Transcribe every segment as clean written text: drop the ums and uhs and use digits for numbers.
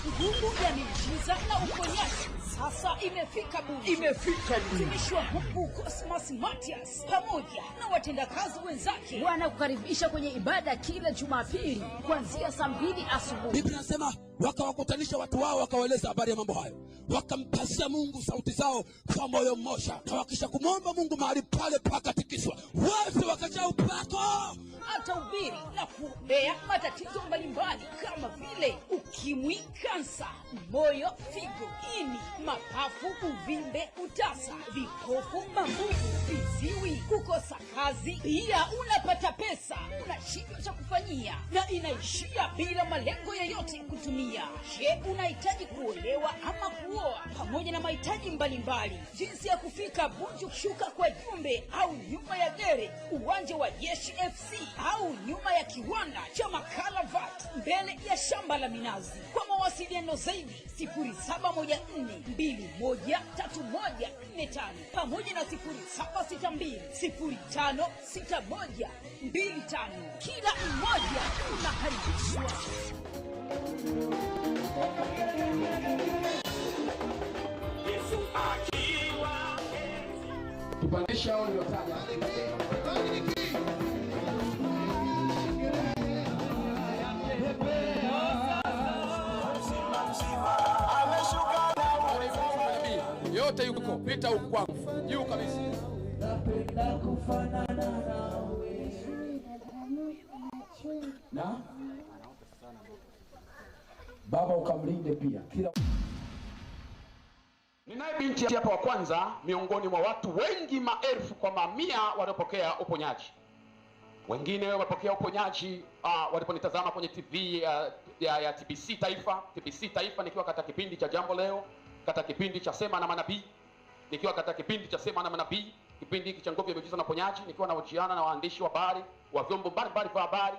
Nguvu ya miujiza na uponyaji sasa imefika Bunju. Mtumishi wa Mungu Cosmas Matias pamoja na watendakazi wenzake wanakukaribisha kwenye ibada kila Jumapili kuanzia saa 2 asubuhi. Biblia inasema wakawakutanisha watu wao, wakawaeleza habari ya mambo hayo, wakampazia Mungu sauti zao kwa moyo mmoja, na wakisha kumwomba Mungu mahali pale pakatikiswa, wote wakajaa upako. Atahubiri na kuombea matatizo mbalimbali kama vile ukimwi, kansa, moyo, figo, ini, mapafu, uvimbe, utasa, vikofu, mabubu, viziwi, kukosa kazi. Pia unapata pesa, unashindwa cha kufanyia na inaishia bila malengo yoyote kutumia. Je, unahitaji kuolewa ama kuoa pamoja na mahitaji mbalimbali? Jinsi ya kufika Bunju: shuka kwa Jumbe au nyuma ya gere uwanja wa Jeshi FC au nyuma ya kiwanda cha Makalavat mbele ya shamba la minazi. Kwa mawasiliano zaidi 0714213145 pamoja na 0762056125. Kila mmoja unakaribishwa. Yesu akiwa Tupandisha hao niliotaja. Yote yuko pita huko kwangu juu kabisa. Napenda kufanana nawe. Na Baba ukamlinde pia kila. Ninaye binti hapa wa kwanza miongoni mwa watu wengi, maelfu kwa mamia waliopokea uponyaji. Wengine wamepokea uponyaji waliponitazama kwenye TV ya TBC Taifa. TBC Taifa nikiwa katika kipindi cha Jambo Leo, katika kipindi cha Sema na Manabii, nikiwa katika kipindi cha Sema na Manabii, kipindi hiki cha Nguvu ya Miujiza na Uponyaji, nikiwa nahojiana na waandishi wa habari wa vyombo mbalimbali vya habari,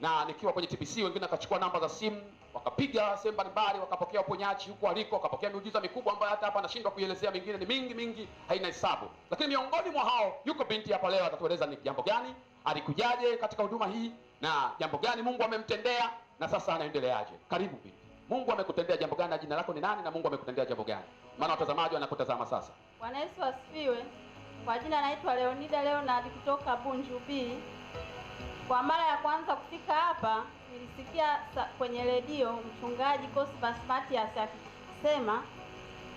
na nikiwa kwenye TBC wengine wakachukua namba za simu wakapiga sehemu mbalimbali wakapokea uponyaji huko aliko, wakapokea miujiza mikubwa ambayo hata hapa nashindwa kuielezea, mingine ni mingi haina hesabu. Lakini miongoni mwa hao yuko binti hapa leo, atatueleza ni jambo gani, alikujaje katika huduma hii na jambo gani Mungu amemtendea na sasa anaendeleaje. Karibu binti. Mungu amekutendea jambo gani na jina lako ni nani na Mungu amekutendea jambo gani? Maana watazamaji wanakutazama sasa. Bwana Yesu asifiwe. Kwa jina naitwa Leonida Leonard kutoka Bunju B. Kwa mara ya kwanza kufika hapa nilisikia kwenye redio mchungaji Cosmas Matias akisema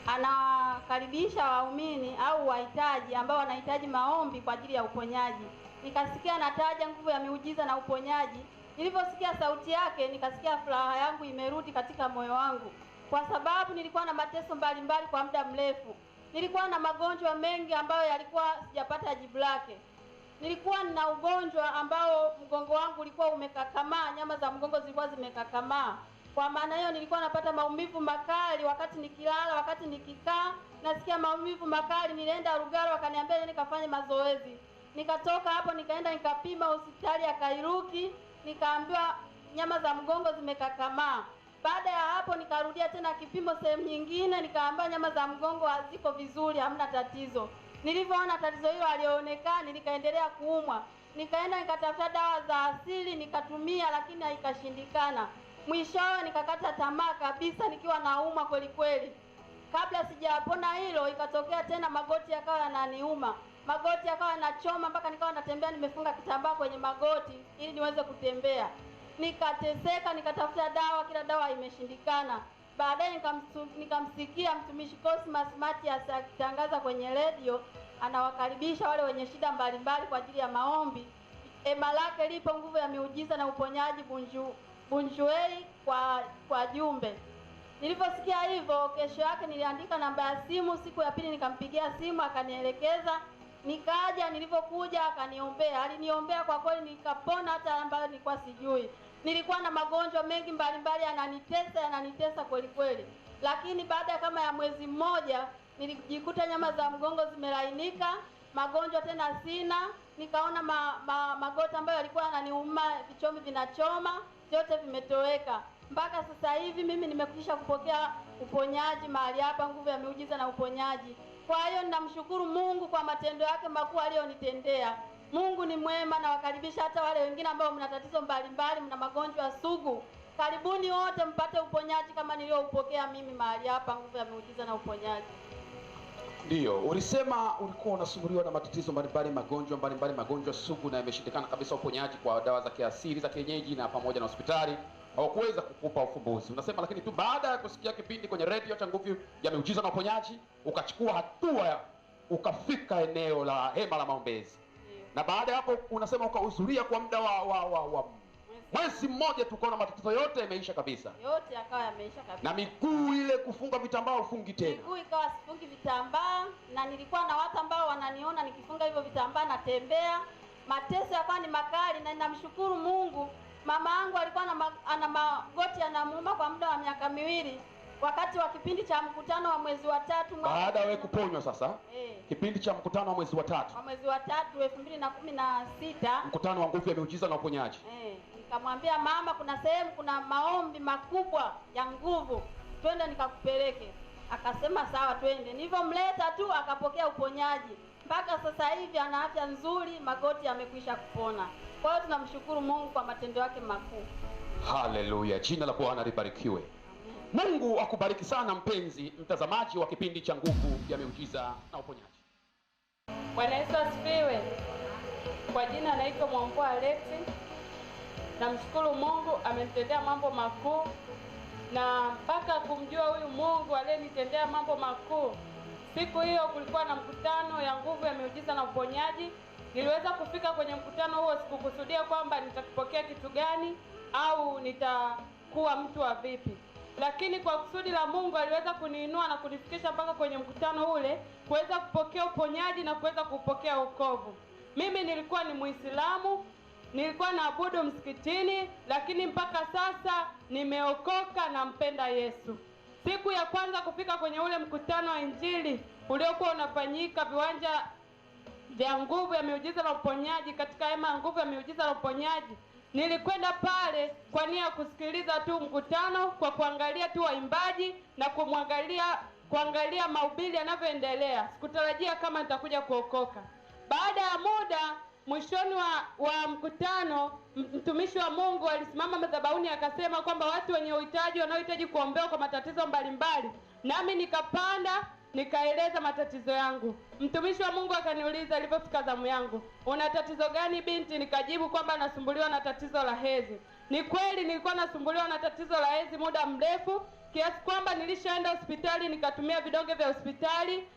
anakaribisha waumini au wahitaji ambao wanahitaji maombi kwa ajili ya uponyaji. Nikasikia anataja nguvu ya miujiza na uponyaji. Niliposikia sauti yake nikasikia furaha yangu imerudi katika moyo wangu, kwa sababu nilikuwa na mateso mbalimbali kwa muda mrefu. Nilikuwa na magonjwa mengi ambayo yalikuwa sijapata jibu lake. Nilikuwa na ugonjwa ambao mgongo wangu ulikuwa umekakamaa, nyama za mgongo zilikuwa zimekakamaa. Kwa maana hiyo nilikuwa napata maumivu makali wakati nikilala, wakati nikikaa nasikia maumivu makali. Nilienda Rugaro wakaniambia nikafanye mazoezi. Nikatoka hapo nikaenda nikapima hospitali ya Kairuki, nikaambiwa nyama za mgongo zimekakamaa. Baada ya hapo nikarudia tena kipimo sehemu nyingine, nikaambiwa nyama za mgongo haziko vizuri, hamna tatizo. Nilivyoona tatizo hilo halionekani, nikaendelea kuumwa. Nikaenda nikatafuta dawa za asili nikatumia, lakini haikashindikana. Mwishowe nikakata tamaa kabisa nikiwa naumwa kweli kweli. Kabla sijapona hilo, ikatokea tena magoti yakawa yananiuma. Magoti yakawa yanachoma mpaka nikawa natembea nimefunga kitambaa kwenye magoti ili niweze kutembea. Nikateseka, nikatafuta dawa, kila dawa imeshindikana. Baadaye nikamsikia mtumishi Cosmas Matias akitangaza kwenye redio anawakaribisha wale wenye shida mbalimbali kwa ajili ya maombi. Hema lake lipo Nguvu ya Miujiza na Uponyaji Bunju kwa Jumbe. Niliposikia hivyo, kesho yake niliandika namba ya simu, siku ya pili nikampigia simu akanielekeza. Nikaja, nilipokuja akaniombea. Aliniombea kwa kweli nikapona hata ambayo nilikuwa sijui. Nilikuwa na magonjwa mengi mbalimbali yananitesa kweli kweli. Lakini baada kama ya mwezi mmoja nilijikuta nyama za mgongo zimelainika, magonjwa tena sina. Nikaona magoti ambayo yalikuwa yananiuma, vichomi vinachoma, vyote vimetoweka. Mpaka sasa hivi mimi nimekwisha kupokea uponyaji mahali hapa Nguvu ya Miujiza na Uponyaji. Kwa hiyo ninamshukuru Mungu kwa matendo yake makuu aliyonitendea. Mungu ni mwema, na wakaribisha hata wale wengine ambao mna tatizo mbalimbali, mna magonjwa sugu. karibuni wote mpate uponyaji kama nilioupokea mimi mahali hapa, nguvu ya miujiza na uponyaji. Ndio, ulisema ulikuwa unasumbuliwa na matatizo mbalimbali, magonjwa mbalimbali, magonjwa sugu, na imeshindikana kabisa uponyaji kwa dawa za kiasili za kienyeji na pamoja na hospitali hawakuweza kukupa ufumbuzi. Unasema lakini tu baada ya kusikia kipindi kwenye radio cha nguvu ya miujiza na uponyaji, ukachukua hatua, ukafika eneo la hema la maombezi. Na baada ya hapo unasema ukahudhuria kwa muda wa mwezi mmoja, tukaona matatizo yote yameisha kabisa. Yote yakawa yameisha kabisa. Na miguu ile kufunga vitambaa ufungi tena. Miguu ikawa sifungi vitambaa, na nilikuwa na watu ambao wananiona nikifunga hivyo vitambaa natembea. Mateso yakawa ni makali, na ninamshukuru Mungu. Mama yangu alikuwa ana magoti yanamuuma kwa muda wa miaka 2. Wakati wa kipindi cha mkutano wa mwezi wa 3 baada wewe kuponywa sasa, kipindi cha mkutano wa mwezi wa 3. Wa mwezi wa 3 2016, mkutano wa nguvu ya miujiza na uponyaji. Nikamwambia mama, kuna sehemu kuna maombi makubwa ya nguvu, twende nikakupeleke. Akasema sawa twende. Nilivyomleta tu akapokea uponyaji. Mpaka sasa hivi ana afya nzuri, magoti yamekwisha kupona. Kwa hiyo tunamshukuru Mungu kwa matendo yake makuu. Haleluya, jina la Bwana libarikiwe. Mungu akubariki sana mpenzi mtazamaji wa kipindi cha nguvu ya miujiza na uponyaji. Bwana Yesu asifiwe. Kwa jina naitwa Mwamvua Alex. Namshukuru Mungu amenitendea mambo makuu, na mpaka kumjua huyu Mungu aliyenitendea mambo makuu, siku hiyo kulikuwa na mkutano ya nguvu ya miujiza na uponyaji. Niliweza kufika kwenye mkutano huo, sikukusudia kwamba nitakipokea kitu gani au nitakuwa mtu wa vipi, lakini kwa kusudi la Mungu aliweza kuniinua na kunifikisha mpaka kwenye mkutano ule, kuweza kupokea uponyaji na kuweza kupokea wokovu. Mimi nilikuwa ni Muislamu, nilikuwa naabudu msikitini, lakini mpaka sasa nimeokoka na mpenda Yesu. Siku ya kwanza kufika kwenye ule mkutano wa Injili uliokuwa unafanyika viwanja vya nguvu ya miujiza na uponyaji, katika hema ya nguvu ya miujiza na uponyaji, nilikwenda pale kwa nia ya kusikiliza tu mkutano, kwa kuangalia tu waimbaji na kuangalia mahubiri yanavyoendelea. Sikutarajia kama nitakuja kuokoka. Baada ya muda, mwishoni wa mkutano, mtumishi wa Mungu alisimama madhabahuni akasema kwamba watu wenye uhitaji wanaohitaji kuombewa kwa matatizo mbalimbali. Nami nikapanda nikaeleza matatizo yangu. Mtumishi wa Mungu akaniuliza alipofika zamu yangu, una tatizo gani binti? Nikajibu kwamba nasumbuliwa na tatizo la hedhi. Ni kweli nilikuwa nasumbuliwa na tatizo la hedhi muda mrefu, kiasi kwamba nilishaenda hospitali nikatumia vidonge vya hospitali,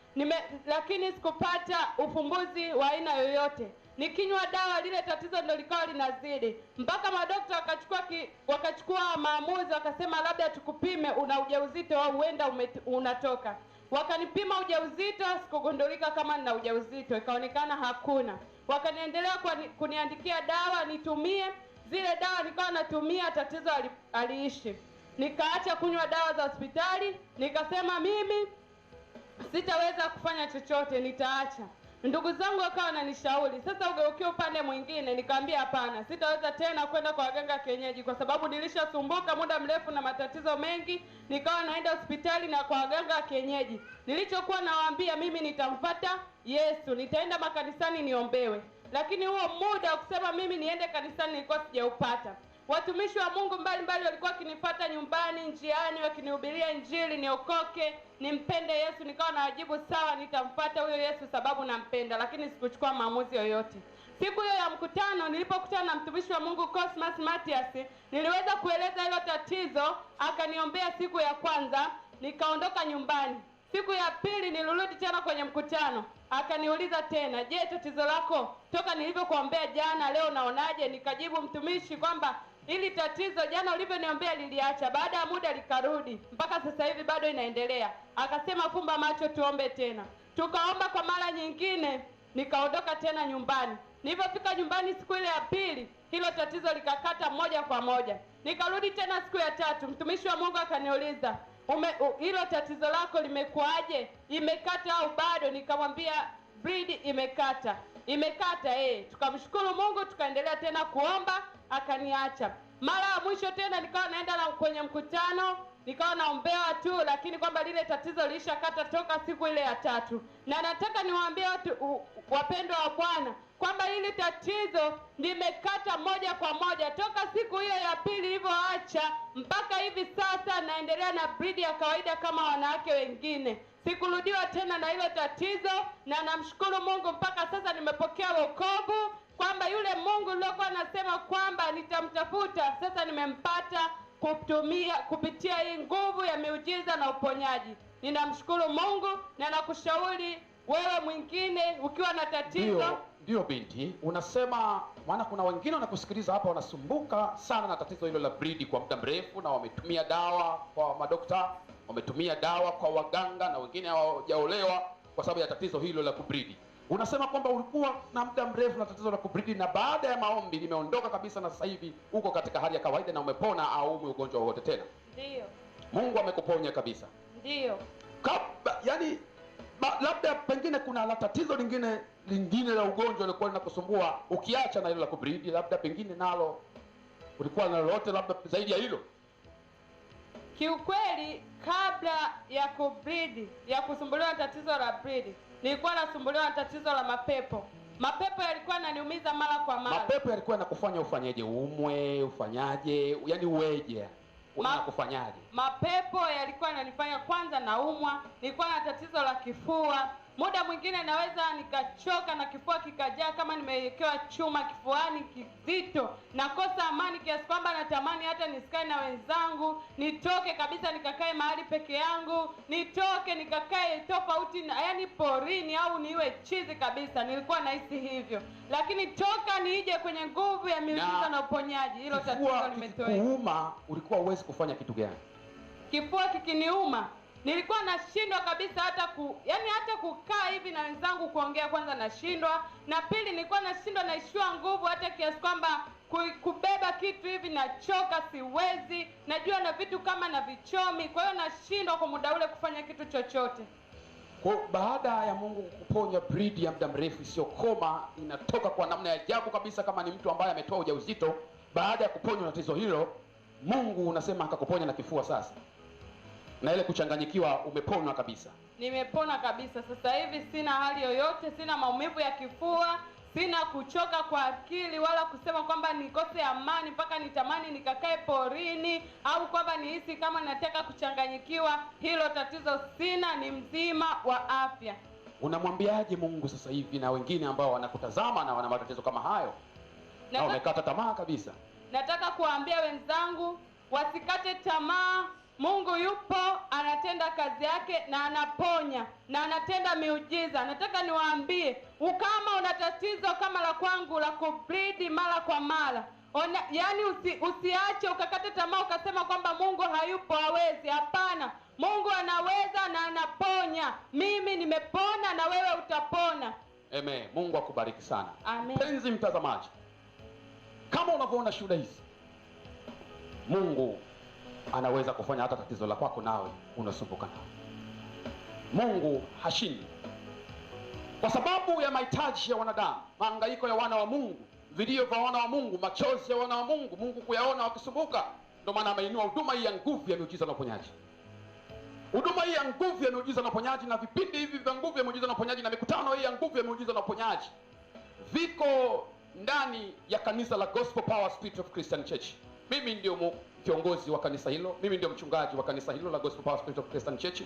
lakini sikupata ufumbuzi wa aina yoyote. Nikinywa dawa lile tatizo ndio likawa linazidi, mpaka madaktari wakachukua maamuzi, wakasema labda tukupime una ujauzito au huenda unatoka. Wakanipima ujauzito, sikugundulika kama nina ujauzito, ikaonekana hakuna. Wakaniendelea kuniandikia dawa nitumie. Zile dawa nikawa natumia, tatizo aliishi. Nikaacha kunywa dawa za hospitali, nikasema mimi sitaweza kufanya chochote, nitaacha. Ndugu zangu wakawa wananishauri, sasa ugeukie upande mwingine. Nikamwambia hapana, sitaweza tena kwenda kwa waganga kienyeji, kwa sababu nilishasumbuka muda mrefu na matatizo mengi. Nikawa naenda hospitali na kwa waganga kienyeji. Nilichokuwa nawaambia, mimi nitamfuata Yesu, nitaenda makanisani niombewe. Lakini huo muda wa kusema mimi niende kanisani nilikuwa sijaupata. Watumishi wa Mungu mbalimbali walikuwa wakinifuata nyumbani, njiani, wakinihubiria Injili niokoke, nimpende Yesu. Nikawa nawajibu sawa, nitamfuata huyo Yesu sababu nampenda, lakini sikuchukua maamuzi yoyote. Siku hiyo ya mkutano nilipokutana na mtumishi wa Mungu Cosmas Matias, niliweza kueleza hilo tatizo, akaniombea siku ya kwanza, nikaondoka nyumbani. Siku ya pili nilirudi tena kwenye mkutano, akaniuliza tena, je, tatizo lako toka nilivyokuombea jana leo naonaje? Nikajibu mtumishi kwamba ili tatizo jana ulivyoniombea liliacha, baada ya muda likarudi, mpaka sasa hivi bado inaendelea. Akasema fumba macho tuombe tena. Tukaomba kwa mara nyingine, nikaondoka tena nyumbani. Nilipofika nyumbani siku ile ya pili, hilo tatizo likakata moja kwa moja. Nikarudi tena siku ya tatu, mtumishi wa Mungu akaniuliza, hilo tatizo lako limekuaje? Imekata au bado? Nikamwambia breed imekata. Tukamshukuru Mungu, tukaendelea tena kuomba, akaniacha. Mara ya mwisho tena nikawa naenda kwenye mkutano, nikawa naombewa tu, lakini kwamba lile tatizo lilishakata toka siku ile ya tatu. Na nataka niwaambie watu wapendwa wa Bwana kwamba hili tatizo limekata moja kwa moja toka siku hiyo ya pili ilivyoacha mpaka hivi sasa naendelea na bridi ya kawaida kama wanawake wengine. Sikurudiwa tena na hilo tatizo, na namshukuru Mungu mpaka sasa nimepokea wokovu, kwamba yule Mungu nilikuwa nasema kwamba nitamtafuta sasa nimempata kupitia hii nguvu ya miujiza na uponyaji. Ninamshukuru Mungu na nakushauri wewe mwingine ukiwa na tatizo. Ndio binti, unasema, maana kuna wengine wanakusikiliza hapa wanasumbuka sana na tatizo hilo la bridi kwa muda mrefu, na wametumia dawa kwa madokta, wametumia dawa kwa waganga, na wengine hawajaolewa kwa sababu ya tatizo hilo la kubridi. Unasema kwamba ulikuwa na muda mrefu na tatizo la kubridi, na baada ya maombi limeondoka kabisa, na sasa hivi uko katika hali ya kawaida na umepona, au ugonjwa wowote tena? Ndio. Mungu amekuponya kabisa? Ndio. Yani labda pengine kuna la tatizo lingine la ugonjwa lilikuwa linakusumbua ukiacha na hilo la kubridi, labda pengine nalo ulikuwa na lolote labda zaidi ya hilo? Kiukweli kabla ya kubridi, ya kusumbuliwa na tatizo la bridi, nilikuwa nasumbuliwa na tatizo la mapepo. Mapepo yalikuwa yananiumiza mara kwa mara. Mapepo yalikuwa yanakufanya ufanyeje? Ufanyaje? Yani uweje? Kufanyaje? Mapepo yalikuwa yananifanya kwanza naumwa, nilikuwa na tatizo la kifua. Muda mwingine naweza nikachoka na kifua kikajaa kama nimewekewa chuma kifuani kizito. Nakosa amani kiasi kwamba natamani hata nisikae na wenzangu, nitoke kabisa nikakae mahali peke yangu, nitoke nikakae tofauti yani porini, au niwe chizi kabisa. Nilikuwa nahisi hivyo. Lakini toka nije kwenye nguvu ya miujiza na uponyaji, hilo tatizo limetoweka. Kuuma ulikuwa huwezi kufanya kitu gani? Kifua kikiniuma nilikuwa nashindwa kabisa hata kukaa hivi na wenzangu kuongea, kwanza nashindwa, na pili nilikuwa nashindwa, naishiwa nguvu hata kiasi kwamba kubeba kitu hivi nachoka, siwezi, najua na vitu kama na vichomi, kwa hiyo nashindwa kwa muda ule kufanya kitu chochote. Kwa baada ya Mungu kuponya bridi ya muda mrefu isiyokoma, inatoka kwa namna ya ajabu kabisa, kama ni mtu ambaye ametoa ujauzito, baada ya kuponywa na tatizo hilo, Mungu unasema akakuponya na kifua sasa. Na ile kuchanganyikiwa umepona kabisa? Nimepona kabisa. Sasa hivi sina hali yoyote, sina maumivu ya kifua, sina kuchoka kwa akili, wala kusema kwamba nikose amani mpaka nitamani nikakae porini, au kwamba nihisi kama nataka kuchanganyikiwa. Hilo tatizo sina, ni mzima wa afya. Unamwambiaje Mungu sasa hivi na wengine ambao wanakutazama na wana matatizo kama hayo na wamekata tamaa kabisa? Nataka kuwaambia wenzangu wasikate tamaa. Mungu yupo, anatenda kazi yake na anaponya na anatenda miujiza. Nataka niwaambie, kama una tatizo kama la kwangu la kubridi mara kwa mara, yani usiache ukakata tamaa ukasema kwamba Mungu hayupo, hawezi. Hapana, Mungu anaweza na anaponya. Mimi nimepona na wewe utapona. Amen. Mungu akubariki sana. Amen. Penzi mtazamaji, kama unavyoona shuhuda hizi, Mungu anaweza kufanya hata tatizo la kwako nawe unasumbuka nao. Mungu hashindi. Kwa sababu ya mahitaji ya wanadamu, mahangaiko ya wana wa Mungu, vilio vya wana wa Mungu, machozi ya wana wa Mungu, Mungu kuyaona wakisumbuka, ndio maana ameinua huduma hii ya nguvu ya miujiza na uponyaji. Huduma hii ya nguvu ya miujiza na uponyaji, na vipindi hivi vya nguvu ya miujiza na uponyaji, na mikutano hii ya nguvu ya miujiza na uponyaji viko ndani ya kanisa la Gospel Power Spirit of Christian Church. Mimi ndio kiongozi wa kanisa hilo, mimi ndio mchungaji wa kanisa hilo la Gospel Power Spirit of Christian Church.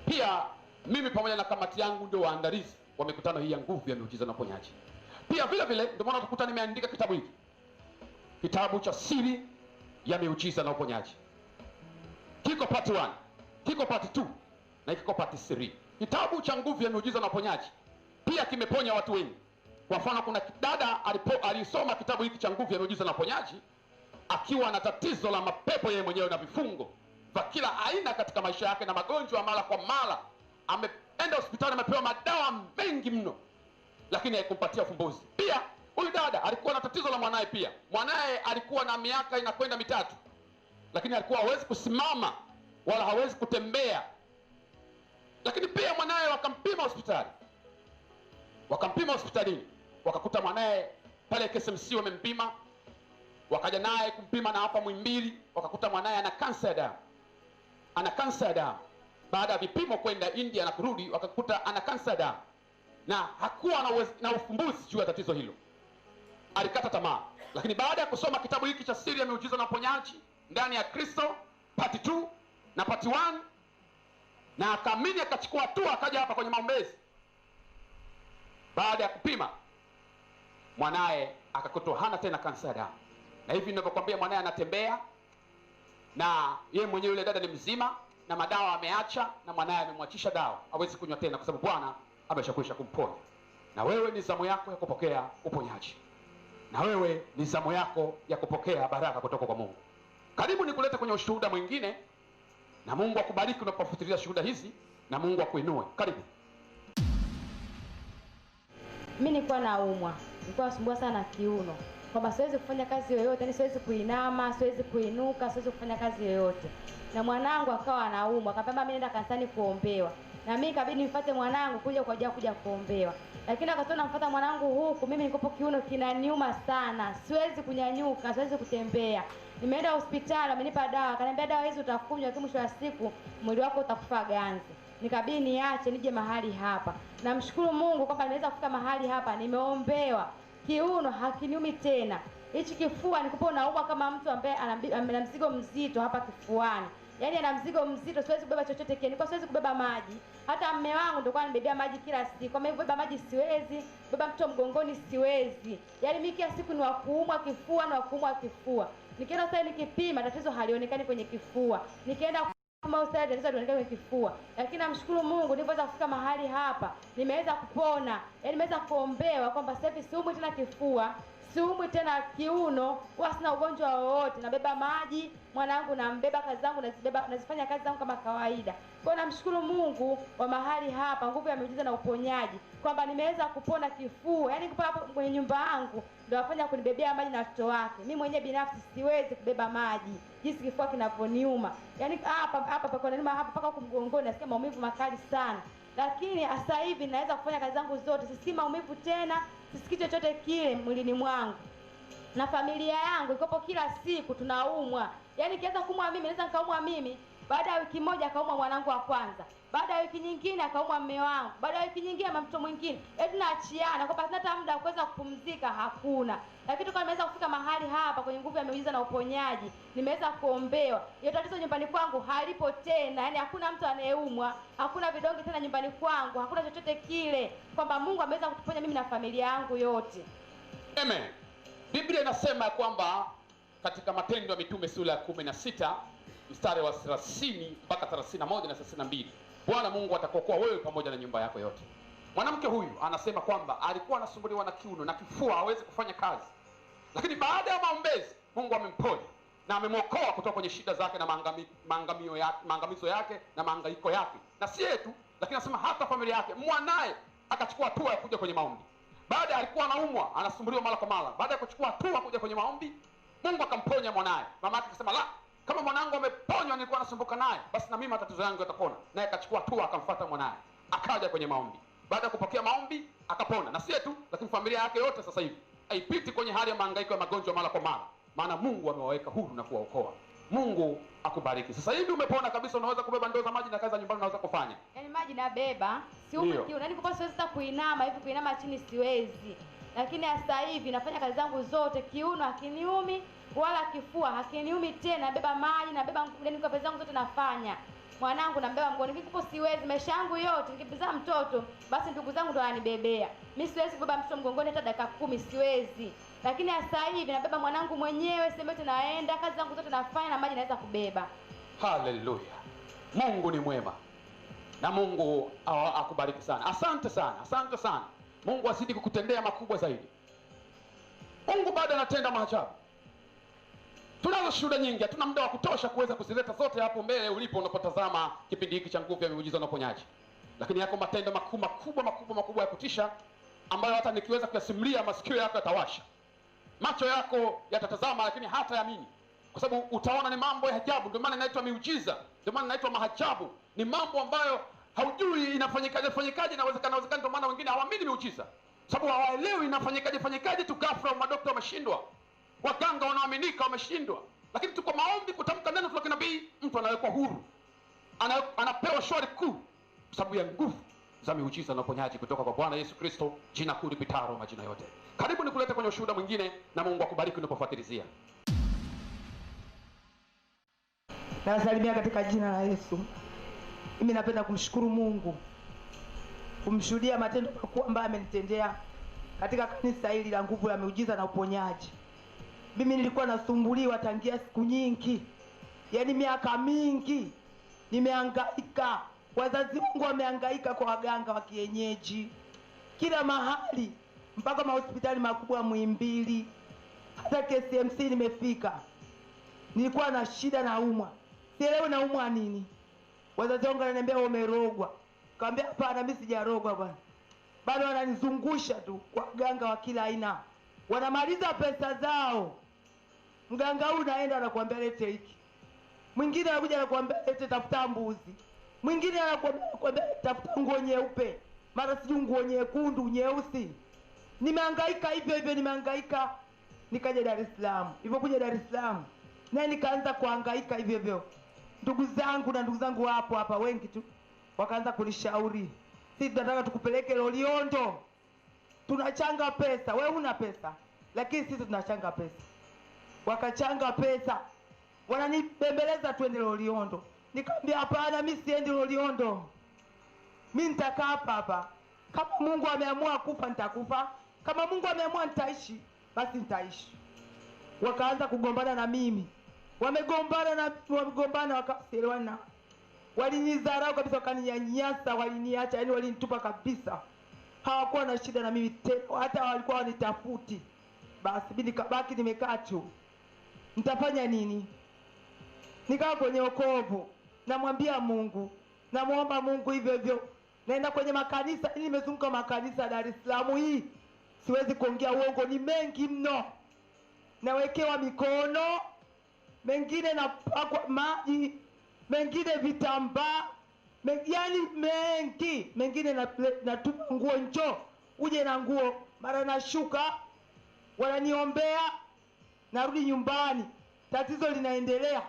Pia mimi pamoja na kamati yangu ndio waandalizi wa mikutano hii ya nguvu ya miujiza na uponyaji. Pia vile vile ndio maana tukuta nimeandika kitabu hiki, kitabu cha siri ya miujiza na uponyaji. Kiko part 1, kiko part 2 na kiko part 3. Kitabu cha nguvu ya miujiza na uponyaji pia kimeponya watu wengi. Kwa mfano, kuna dada alisoma kitabu hiki cha nguvu ya miujiza na uponyaji akiwa na tatizo la mapepo yeye mwenyewe na vifungo vya kila aina katika maisha yake na magonjwa mara kwa mara. Ameenda hospitali, amepewa madawa mengi mno, lakini haikumpatia ufumbuzi. Pia huyu dada alikuwa na tatizo la mwanae pia. Mwanae alikuwa na miaka inakwenda 3, lakini alikuwa hawezi kusimama wala hawezi kutembea. Lakini pia mwanae wakampima hospitali. Wakampima hospitalini, wakakuta mwanae pale KSMC wamempima. Wakaja naye kumpima na hapa Muhimbili, wakakuta mwanae ana kansa ya damu. Ana kansa ya damu. Baada ya vipimo kwenda India na kurudi, wakakuta ana kansa ya damu. Na hakuwa na ufumbuzi juu ya tatizo hilo. alikata tamaa. Lakini baada ya kusoma kitabu hiki cha Siri ya Miujiza na Uponyaji ndani ya Kristo part 2 na part 1, na akaamini, akachukua hatua, akaja hapa kwenye maombezi. Baada ya kupima, mwanae akakutwa hana tena kansa ya damu, na hivi ninavyokuambia mwanae anatembea, na yeye mwenyewe yule dada ni mzima, na madawa ameacha, na mwanae amemwachisha dawa, hawezi kunywa tena kwa sababu Bwana ameshakwisha kumponya. Na wewe ni zamu yako ya kupokea uponyaji, na wewe ni zamu yako ya kupokea baraka kutoka kwa Mungu. Karibu nikulete kwenye ushuhuda mwingine, na Mungu akubariki unapofuatilia shuhuda hizi, na Mungu akuinue. Karibu. Mimi nilikuwa naumwa, nilikuwa nasumbua sana kiuno, kwamba siwezi kufanya kazi yoyote, yani siwezi kuinama, siwezi kuinuka, siwezi kufanya kazi yoyote. Na mwanangu akawa anaumwa, akapamba mimi nenda kanisani kuombewa, na mimi ikabidi nifuate mwanangu kuja kuombewa. Lakini akatoa namfuata mwanangu huku, mimi nikopo kiuno kinaniuma sana, siwezi kunyanyuka, siwezi kutembea. Nimeenda hospitali, amenipa dawa, akaniambia dawa hizi utakunywa, lakini mwisho wa siku mwili wako utakufa ganzi. Nikabidi niache nije mahali hapa. Namshukuru Mungu kwamba nimeweza kufika mahali hapa, nimeombewa. Kiuno hakiniumi tena. Hichi kifua nikupo naumwa kama mtu ambaye ana mzigo mzito hapa kifuani. Yaani ana mzigo mzito, siwezi kubeba chochote kile. Nilikuwa siwezi kubeba maji. Hata mume wangu ndio kwa anibebea maji kila siku. Kama hivyo kubeba maji siwezi, kubeba mtoto mgongoni siwezi. Yaani mimi kila siku ni wa kuumwa kifua, na kuumwa kifua. Nikienda sasa nikipima tatizo halionekani kwenye kifua. Nikaenda kama usaidizi tatizo halionekani kwenye kifua. Lakini namshukuru Mungu nilipoweza kufika mahali hapa, nimeweza kupona. Yaani nimeweza kuombewa kwamba sasa hivi siumwi tena kifua, siumwi tena kiuno, wala sina ugonjwa wowote. Nabeba maji, mwanangu nambeba, kazi zangu nazifanya kazi zangu kama kawaida. Kwa hiyo namshukuru Mungu wa mahali hapa, nguvu ya miujiza na uponyaji, kwamba nimeweza kupona kifua. Yaani kupa hapo kwenye nyumba yangu ndio afanya kunibebea maji na watoto wake. Mimi mwenyewe binafsi siwezi kubeba maji, jinsi kifua kinaponiuma. Yaani hapa pako niuma hapa mpaka huko mgongoni, nasikia maumivu makali sana. Lakini sasa hivi naweza kufanya kazi zangu zote, sisikii maumivu tena, sisikii chochote kile mwilini mwangu. Na familia yangu ikopo kila siku tunaumwa. Yaani kianza kuumwa mimi, naweza nikaumwa mimi, baada ya wiki moja akaumwa mwanangu wa kwanza, baada ya wiki nyingine akaumwa mume wangu, baada ya wiki nyingine mtoto mwingine. Tunaachiana kwa sababu hata muda wa kuweza kupumzika hakuna. Lakini tukawa nimeweza kufika mahali hapa kwenye nguvu ya miujiza na uponyaji, nimeweza kuombewa. Hiyo tatizo nyumbani kwangu halipo tena. Yaani hakuna mtu anayeumwa, hakuna vidonge tena nyumbani kwangu, hakuna chochote kile, kwamba Mungu ameweza kutuponya mimi na familia yangu yote. Amen. Biblia inasema kwamba katika Matendo ya Mitume sura ya 16 mstari wa 30 mpaka 31 na 32, Bwana Mungu atakuokoa wewe pamoja na nyumba yako yote. Mwanamke huyu anasema kwamba alikuwa anasumbuliwa na kiuno na kifua, hawezi kufanya kazi. Lakini baada ya maombezi Mungu amemponya na amemwokoa kutoka kwenye shida zake na maangamizo yake na mahangaiko yake. Na si yetu, lakini anasema hata familia yake. Mwanae akachukua hatua ya kuja kwenye maombi. Baada alikuwa anaumwa, anasumbuliwa mara kwa mara. Baada ya kuchukua hatua kuja kwenye maombi, Mungu akamponya mwanae. Mama yake akasema, la, kama mwanangu ameponywa, nilikuwa nasumbuka naye, basi na mimi matatizo yangu yatapona. Naye akachukua hatua, akamfuata mwanae, akaja kwenye maombi. Baada ya kupokea maombi akapona. Na si yetu, lakini familia yake yote sasa hivi haipiti kwenye hali ya mahangaiko ya magonjwa mara kwa mara, maana Mungu amewaweka huru na kuwaokoa. Mungu akubariki. Sasa hivi umepona kabisa, unaweza kubeba ndoo za maji na kazi za nyumbani unaweza kufanya. Yaani maji nabeba, siumwi kiuno. Yaani kwa siwezi hata kuinama hivi, kuinama chini siwezi. Lakini sasa hivi nafanya kazi zangu zote, kiuno hakiniumi wala kifua hakiniumi tena. Nabeba maji, nabeba ndani kwa kazi zangu zote nafanya. Mwanangu nambeba mgoni, nikupo siwezi. Maisha yangu yote nikibizaa mtoto, basi ndugu zangu ndo wananibebea. Mimi siwezi kubeba mtoto mgongoni hata dakika 10, siwezi. Lakini sasa hivi nabeba mwanangu mwenyewe, sema yote naenda, kazi zangu zote nafanya, na maji naweza kubeba. Haleluya. Mungu ni mwema. Na Mungu akubariki sana. Asante sana. Asante sana. Mungu azidi kukutendea makubwa zaidi. Mungu bado anatenda maajabu. Tunazo shuhuda nyingi, hatuna muda wa kutosha kuweza kuzileta zote hapo mbele ulipo unapotazama kipindi hiki cha nguvu ya miujiza na uponyaji. Lakini yako matendo makubwa ya kutisha ambayo hata nikiweza kuyasimulia masikio yako yatawasha. Macho yako yatatazama lakini hatayaamini. Kwa sababu utaona ni mambo ya ajabu, ndio maana inaitwa miujiza, ndio maana inaitwa maajabu. Ni mambo ambayo haujui inafanyikaje, inawezekana, ndio maana wengine hawaamini miujiza. Sababu hawaelewi inafanyikaje tu, ghafla madaktari wameshindwa. Waganga wanaaminika wameshindwa. Lakini tuko maombi kutamka neno la kinabii, mtu anawekwa huru. Anapewa shauri kuu sababu ya nguvu za miujiza na uponyaji kutoka kwa Bwana Yesu Kristo, jina kuu lipitalo majina yote. Karibu nikulete kwenye ushuhuda mwingine, na Mungu akubariki unapofuatilizia. Nawasalimia katika jina la Yesu. Mimi napenda kumshukuru Mungu, kumshuhudia matendo makubwa ambayo amenitendea katika kanisa hili la Nguvu ya Miujiza na Uponyaji. Mimi nilikuwa nasumbuliwa tangia siku nyingi, yaani miaka mingi nimehangaika. Wazazi wangu wamehangaika kwa waganga wa kienyeji kila mahali, mpaka mahospitali makubwa Muhimbili, hata KCMC nimefika. Nilikuwa na shida, naumwa, sielewi naumwa nini. Wazazi wangu wananiambia umerogwa. Kaambia hapana, mimi sijarogwa bwana. Bado wananizungusha tu kwa waganga wa kila aina, wanamaliza pesa zao. Mganga huyu naenda anakuambia lete hiki, mwingine anakuja anakuambia lete tafuta mbuzi, mwingine anakuambia tafuta nguo nyeupe, mara sijui nguo nyekundu, nyeusi. Nimehangaika hivyo hivyo, nimehangaika. Nikaja Dar es Salaam. Nilipokuja Dar es Salaam naye nikaanza kuhangaika hivyo hivyo. Ndugu zangu hapo hapa wengi tu wakaanza kunishauri, sisi tunataka tukupeleke Loliondo, tunachanga pesa, wewe una pesa lakini sisi tunachanga pesa. Wakachanga pesa, wananibembeleza twende Loliondo. Nikamwambia hapana, mimi siendi Loliondo, mimi nitakaa hapa hapa. Kama Mungu ameamua kufa nitakufa, kama Mungu ameamua nitaishi basi nitaishi. Wakaanza kugombana na mimi, wamegombana wakasielewana. Walinidharau kabisa, wakaninyanyasa, waliniacha, yani walinitupa kabisa. Hawakuwa na shida na mimi tena, hata walikuwa wanitafuti. Basi mimi nikabaki nimekaa tu. Nitafanya nini? Nikawa kwenye wokovu, namwambia Mungu, namuomba Mungu hivyo hivyo. Naenda kwenye makanisa, nimezunguka makanisa Dar es Salaam hii. Siwezi kuongea uongo, ni mengi mno. Nawekewa mikono, mengine napakwa maji, mengine vitambaa, yani mengi. Mengine natupa nguo, njoo uje na nguo, mara nashuka, wananiombea, narudi nyumbani, tatizo linaendelea.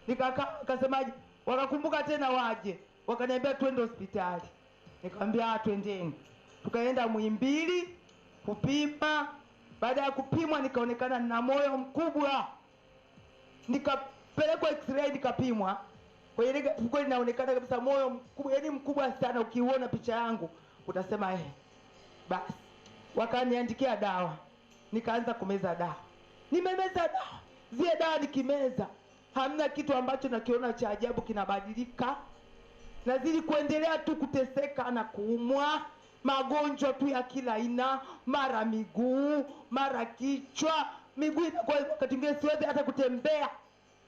Nikasemaje, wakakumbuka tena waje, wakaniambia twende hospitali. Nikamwambia twendeni. Tukaenda Muhimbili kupima. Baada ya kupimwa nikaonekana na moyo mkubwa. Nikapelekwa x-ray nikapimwa. Kwa hiyo kweli inaonekana kabisa moyo mkubwa, yani mkubwa sana. Ukiuona picha yangu utasema Basi wakaniandikia dawa. Nikaanza kumeza dawa. Nimemeza dawa. Zile dawa nikimeza, hamna kitu ambacho nakiona cha ajabu kinabadilika. Nazidi kuendelea tu kuteseka na kuumwa. Magonjwa tu ya kila aina, mara miguu, mara kichwa. Miguu inakuwa wakati mwingine siwezi hata kutembea,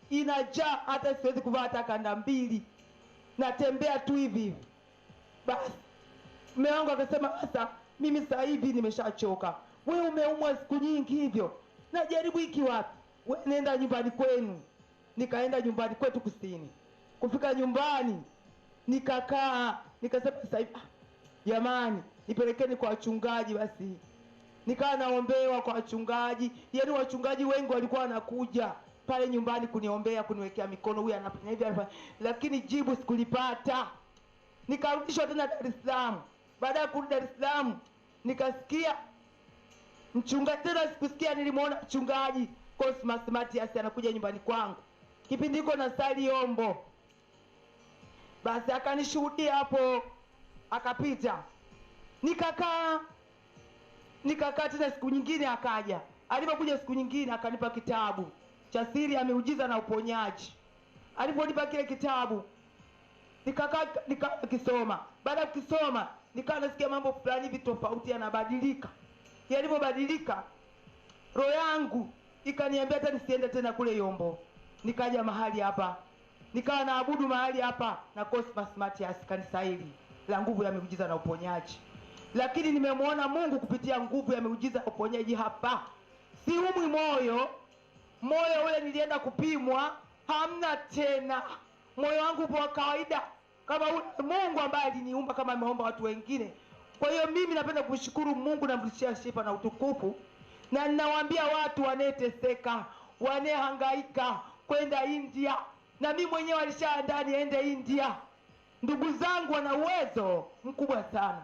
inajaa, hata siwezi kuvaa hata kanda mbili, natembea tu hivi. Basi mume wangu akasema sasa mimi sasa hivi nimeshachoka, wewe umeumwa siku nyingi hivyo, najaribu hiki wapi, wewe nenda nyumbani kwenu. Nikaenda nyumbani kwetu Kusini. Kufika nyumbani nikakaa, nikasema sasa hivi jamani, nipelekeni kwa wachungaji basi. Nikaa naombewa kwa wachungaji, yaani wachungaji wengi walikuwa wanakuja pale nyumbani kuniombea, kuniwekea mikono, huyu anafanya hivi anafanya, lakini jibu sikulipata. Nikarudishwa tena Dar es Salaam. Baada ya kurudi Dar es Salaam nikasikia mchungaji tena, sikusikia, nilimuona mchungaji Cosmas Matias anakuja nyumbani kwangu. Kipindi hiko na sali Yombo. Basi akanishuhudia hapo, akapita. Nikakaa tena siku nyingine akaja. Alipokuja siku nyingine akanipa kitabu cha Siri ya Miujiza na Uponyaji. Aliponipa kile kitabu nikakisoma. Baada ya kusoma nikawa nasikia mambo fulani hivi tofauti yanabadilika. Yalipobadilika roho yangu ikaniambia hata nisiende tena kule Yombo. Nikaja mahali hapa. Nikawa naabudu mahali hapa na Cosmas Matias, kanisa hili la Nguvu ya Miujiza na Uponyaji. Lakini nimemwona Mungu kupitia Nguvu ya Miujiza na Uponyaji hapa. Siumwi moyo ule nilienda kupimwa hamna tena. Moyo wangu upo wa kawaida kama ule Mungu ambaye aliniumba, kama ameomba watu wengine. Kwa hiyo mimi napenda kushukuru Mungu na kumrudishia sifa na utukufu. Na ninawaambia watu waneteseka, wanehangaika kwenda India, na mimi mwenyewe alishaandaa niende India. Ndugu zangu wana uwezo mkubwa sana,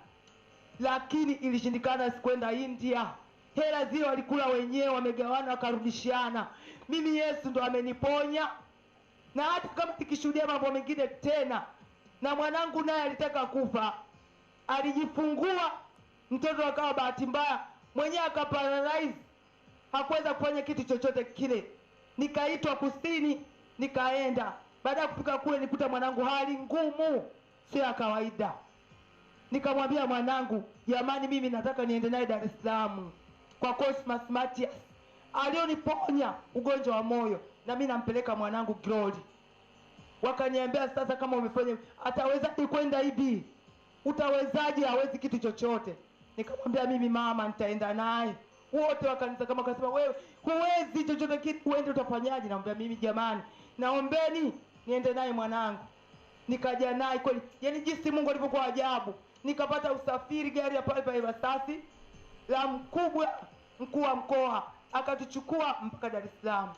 lakini ilishindikana. Sikwenda India, hela zile walikula wenyewe, wamegawana wakarudishiana. Mimi Yesu ndo ameniponya, na hata kama nikishuhudia mambo mengine tena. Na mwanangu naye alitaka kufa, alijifungua mtoto akawa bahati mbaya mwenyewe akaparalyze, hakuweza kufanya kitu chochote kile. Nikaitwa kusini, nikaenda. Baada ya kufika kule nikuta mwanangu hali ngumu, sio ya kawaida. Nikamwambia mwanangu, jamani, mimi nataka niende naye Dar es Salaam kwa Cosmas Matias alioniponya ugonjwa wa moyo, na mimi nampeleka mwanangu Glory. Wakaniambia, sasa kama umefanya, atawezaje kwenda hivi? Utawezaje? Hawezi kitu chochote. Nikamwambia, mimi mama nitaenda naye. Wote wakanisa kama kasema, wewe huwezi chochote kitu, uende utafanyaje? Naomba mimi, jamani, naombeni niende naye mwanangu. Nikaja naye kweli, yani jinsi Mungu alivyokuwa ajabu. Nikapata usafiri, gari ya pale pale Masasi la mkuu wa mkoa akatuchukua mpaka Dar es Salaam.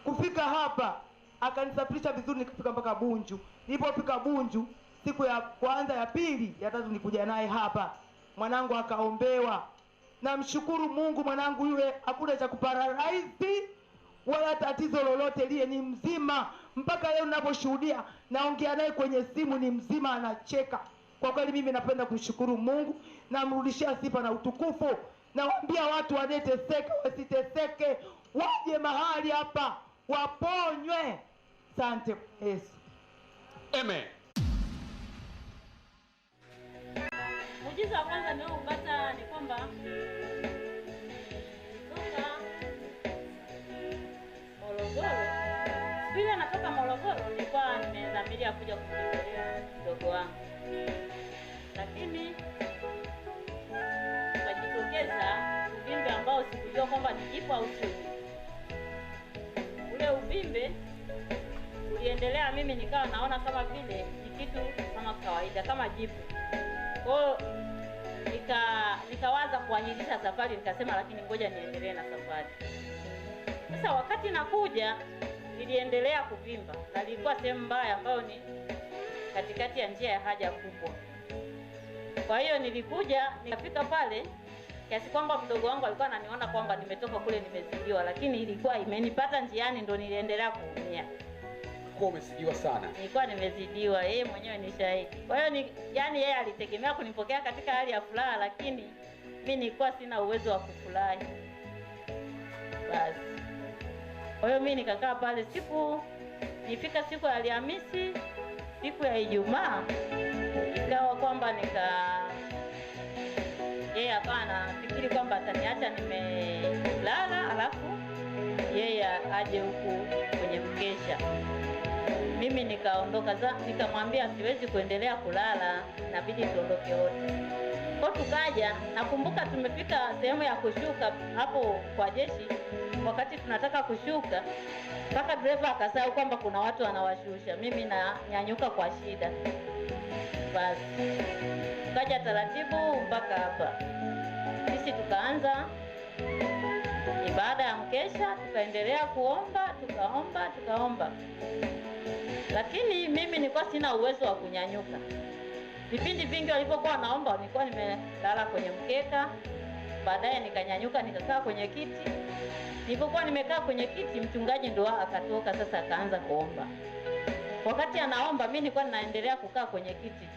Kufika hapa akanisafirisha vizuri, nikafika mpaka Bunju. Nilipofika Bunju, siku ya kwanza, ya pili, ya tatu nikuja naye hapa. Mwanangu akaombewa. Namshukuru Mungu, mwanangu yule hakuna cha kuparalyze wala tatizo lolote lile, ni mzima mpaka leo ninaposhuhudia. Naongea naye kwenye simu, ni mzima, anacheka. Kwa kweli mimi napenda kumshukuru Mungu, namrudishia sifa na utukufu. Nawaambia watu waneteseka wasiteseke, waje mahali hapa waponywe. Asante Yesu. Amen. Muujiza wa kwanza nilioupata ni kwamba kutoka Morogoro. Bila natoka Morogoro nilikuwa nimedhamiria kuja kumtembelea mdogo wangu. Lakini ukajitokeza uvimbe ambao sikujua kwamba ni jipu au sio. Ule uvimbe uliendelea, mimi nikawa naona kama vile ni kitu kama kawaida, kama jipu. Kwa nikawaza kuahirisha safari, nikasema lakini ngoja niendelee na safari. Sasa wakati nakuja niliendelea kuvimba, na ilikuwa sehemu mbaya ambayo ni katikati ya njia ya haja kubwa. Kwa hiyo nilikuja nikafika pale kiasi kwamba mdogo wangu alikuwa ananiona kwamba nimetoka kule nimezidiwa, lakini ilikuwa imenipata njiani, ndo niliendelea kuumia. Kwa umesidiwa sana. Nilikuwa nimezidiwa, yeye mwenyewe ni shahidi. Kwa hiyo yani yeye alitegemea kunipokea katika hali ya furaha, lakini mimi nilikuwa sina uwezo wa kufurahi. Basi. Kwa hiyo mimi nikakaa pale, nifika siku ya Alhamisi, siku ya Ijumaa, ikawa kwamba yeye akawa anafikiri kwamba ataniacha nimelala, alafu yeye aje huku kwenye mkesha. Mimi nikaondoka nikamwambia siwezi kuendelea kulala, inabidi tuondoke wote. Kwa tukaja, nakumbuka tumefika sehemu ya kushuka hapo kwa jeshi. Wakati tunataka kushuka, mpaka dereva akasahau kwamba kuna watu wanawashusha. Mimi na nyanyuka kwa shida. Basi tukaja taratibu mpaka hapa. Sisi tukaanza ibada ya mkesha, tukaendelea kuomba, tukaomba. Lakini mimi nilikuwa sina uwezo wa kunyanyuka. Vipindi vingi walipokuwa naomba nilikuwa nimelala kwenye mkeka. Baadaye nikanyanyuka nikakaa kwenye kiti. Nilipokuwa nimekaa kwenye kiti, mchungaji ndo akatoka sasa akaanza kuomba. Wakati anaomba mimi nilikuwa ninaendelea kukaa kwenye kiti.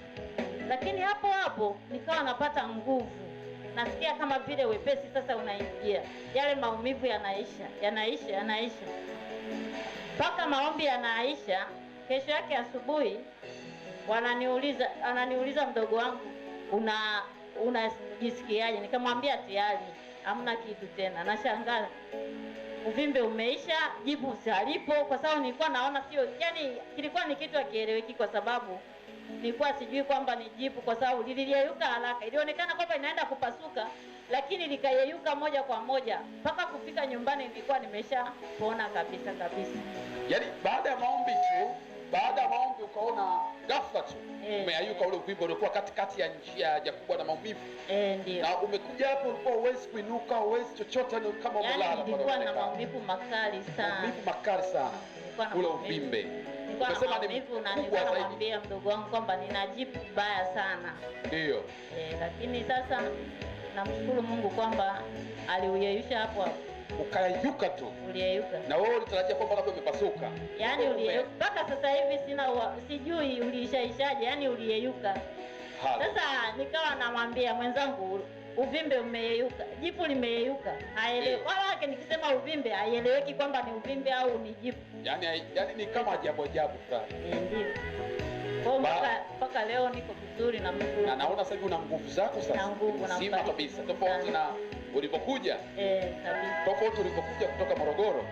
Lakini hapo nikawa napata nguvu. Nasikia kama vile wepesi sasa unaingia. Yale maumivu yanaisha. Mpaka maombi yanaisha. Kesho yake asubuhi ananiuliza mdogo wangu, unajisikiaje? Nikamwambia tayari hamna kitu tena. Nashangaa uvimbe umeisha, jibu halipo, kwa sababu nilikuwa naona sio, yani kilikuwa ni kitu hakieleweki, kwa sababu nilikuwa sijui kwamba ni jibu, kwa sababu liliyeyuka haraka. Ilionekana kwamba inaenda kupasuka, lakini likayeyuka moja kwa moja. Mpaka kufika nyumbani nilikuwa nimeshapona kabisa. Yaani baada ya maombi ukaona ghafla tu umeyayuka ule uvimbe uliokuwa katikati ya njia ya kubwa na maumivu. Ndio. Na umekuja hapo ulikuwa huwezi kuinuka, huwezi chochote, ni kama umelala. Yaani nilikuwa na maumivu makali sana. Ule uvimbe. nilikuwa na Umesema ni maumivu na mkubwa nilikuwa zaidi. namwambia mdogo wangu kwamba nina jipu baya sana. Ndio. Lakini sasa namshukuru Mungu kwamba aliuyeyusha hapo hapo. Ukayeyuka tu. Uliyeyuka. Na wewe ulitarajia kwamba labda umepasuka. Yaani uliyeyuka. Mpaka sasa hivi sijui uliishaishaje, yaani uliyeyuka. Sasa nikawa namwambia mwenzangu uvimbe umeyeyuka, jipu limeyeyuka. Haelewi. Wala yake nikisema uvimbe haieleweki kwamba ni uvimbe au ni jipu. Yaani ni kama ajabu fulani. Ndio. Kwa mpaka leo niko vizuri na mzuri. Na naona sasa hivi una nguvu zako sasa. Na nguvu na sima kabisa. Tofauti na ulipokuja. Kabisa. Tofauti ulipokuja kutoka Morogoro.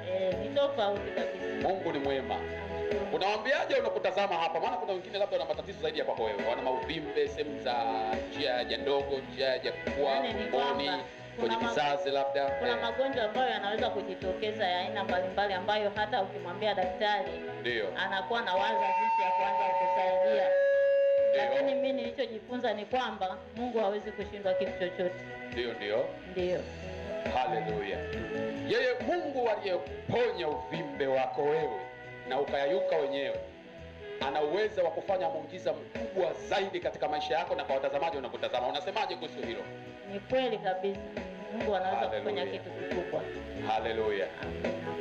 Ni tofauti kabisa. Mungu ni mwema. Unawaambiaje unapotazama hapa? Maana kuna wengine labda wana matatizo zaidi ya kwako wewe. Wana mauvimbe sehemu za njia ya ndogo, njia ya kukua, mboni, kwenye kizazi labda. Kuna magonjwa ambayo yanaweza kujitokeza ya aina mbalimbali ambayo hata ukimwambia daktari ndio anakuwa na waza jinsi ya kuanza kukusaidia. Lakini mimi nilichojifunza ni kwamba Mungu hawezi kushindwa kitu chochote. Ndio. Haleluya. Yeye Mungu aliyeponya uvimbe wako wewe na ukayayuka wenyewe, ana uwezo wa kufanya muujiza mkubwa zaidi katika maisha yako na kwa watazamaji wanakutazama. Unasemaje kuhusu hilo? Ni kweli kabisa. Mungu anaweza kufanya kitu kikubwa. Haleluya.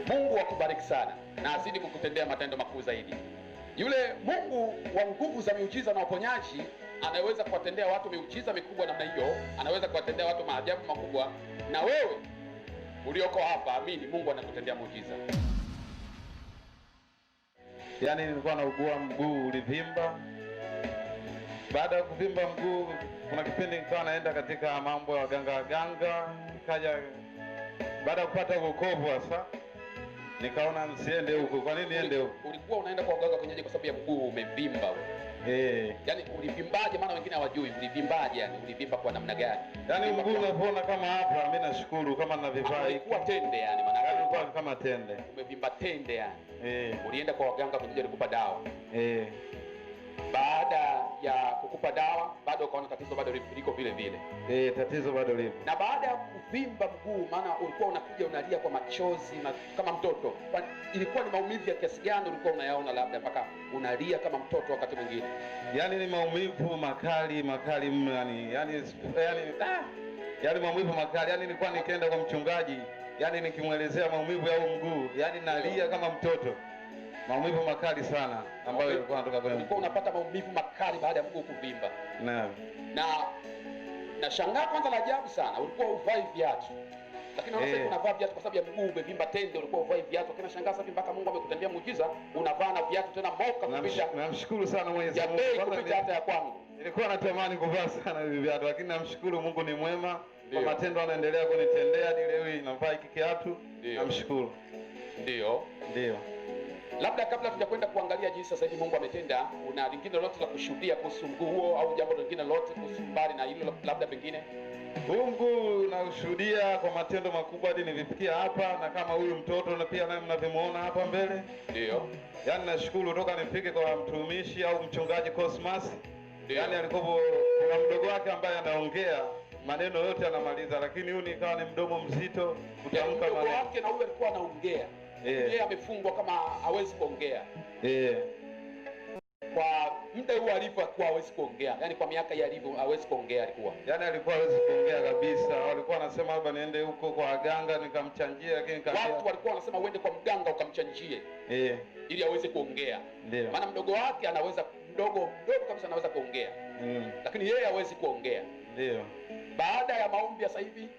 Mungu akubariki sana na azidi kukutendea matendo makuu zaidi. Yule Mungu wa nguvu za miujiza na uponyaji anaweza kuwatendea watu miujiza mikubwa namna hiyo, anaweza kuwatendea watu maajabu makubwa, na wewe ulioko hapa amini, Mungu anakutendea muujiza. Yaani nilikuwa naugua mguu ulivimba. Baada ya kuvimba mguu, kuna kipindi nikawa naenda katika mambo ya waganga, nikaja baada ya kupata wokovu sasa nikaona nisiende huko. Kwa nini niende huko? Ulikuwa unaenda kwa waganga kwenyeji kwa sababu ya mguu umevimba wewe? Yaani ulivimbaje? Maana wengine hawajui ulivimbaje, yani ulivimba kwa namna gani? Yaani mguu unapoona kama hapa, mimi nashukuru kama nina vifaa. Ulikuwa tende yani, maana yake ulikuwa kama tende. Umevimba tende yani. Ulienda kwa waganga kwenyeji kukupa dawa. Baada ya kukupa dawa bado ukaona tatizo bado liko vile vile. Tatizo bado lipo. Na baada ya kuvimba mguu, maana ulikuwa unakuja unalia kwa machozi na kama mtoto. Ilikuwa ni maumivu ya kiasi gani ulikuwa unayaona labda mpaka unalia kama mtoto wakati mwingine? Yaani ni maumivu makali mno yaani maumivu makali. Yaani nilikuwa nikienda kwa mchungaji, yaani nikimwelezea maumivu ya mguu, yaani nalia kama mtoto. Maumivu makali sana ambayo ilikuwa natoka kwenye. Ulikuwa unapata maumivu makali baada ya mguu kuvimba. Naam. Na shangaa kwanza la ajabu sana, ulikuwa uvai viatu. Lakini unaona unavaa viatu kwa sababu ya mguu umevimba tende, ulikuwa uvai viatu. Lakini shangaa sasa mpaka Mungu amekutendea muujiza, unavaa na viatu tena moka kupita. Namshukuru sana Mwenyezi Mungu. Kupita hata ya kwangu. Nilikuwa natamani kuvaa sana hivi viatu, lakini namshukuru Mungu ni mwema. Kwa matendo anaendelea kunitendea hadi leo hii navaa hiki kiatu. Namshukuru. Ndio. Labda kabla tujakwenda kuangalia jinsi sasa hivi Mungu ametenda, una lingine lolote la kushuhudia kuhusu mguu huo au jambo lingine lolote kuhusu mbali na hilo labda pengine? Huu mguu naushuhudia kwa matendo makubwa hadi nilifikia hapa, na kama huyu mtoto na pia naye mnavyomuona hapa mbele. Ndio. Yaani nashukuru toka nifike kwa mtumishi au mchungaji Cosmas. Yaani alikuwa kuna mdogo wake ambaye anaongea maneno yote anamaliza, lakini huyu nikawa ni mdomo mzito kutamka maneno. Mdogo wake na huyu alikuwa anaongea. Yeye amefungwa kama hawezi kuongea. Kwa muda huu alivyokuwa hawezi kuongea. Yaani kwa miaka ya alivyo hawezi kuongea alikuwa. Yaani alikuwa hawezi kuongea kabisa. Walikuwa wanasema labda niende huko kwa waganga nikamchanjie, lakini watu walikuwa wanasema uende kwa mganga ukamchanjie. Ili aweze kuongea. Maana mdogo wake anaweza mdogo kabisa anaweza kuongea. Lakini yeye hawezi kuongea. Baada ya maombi sasa hivi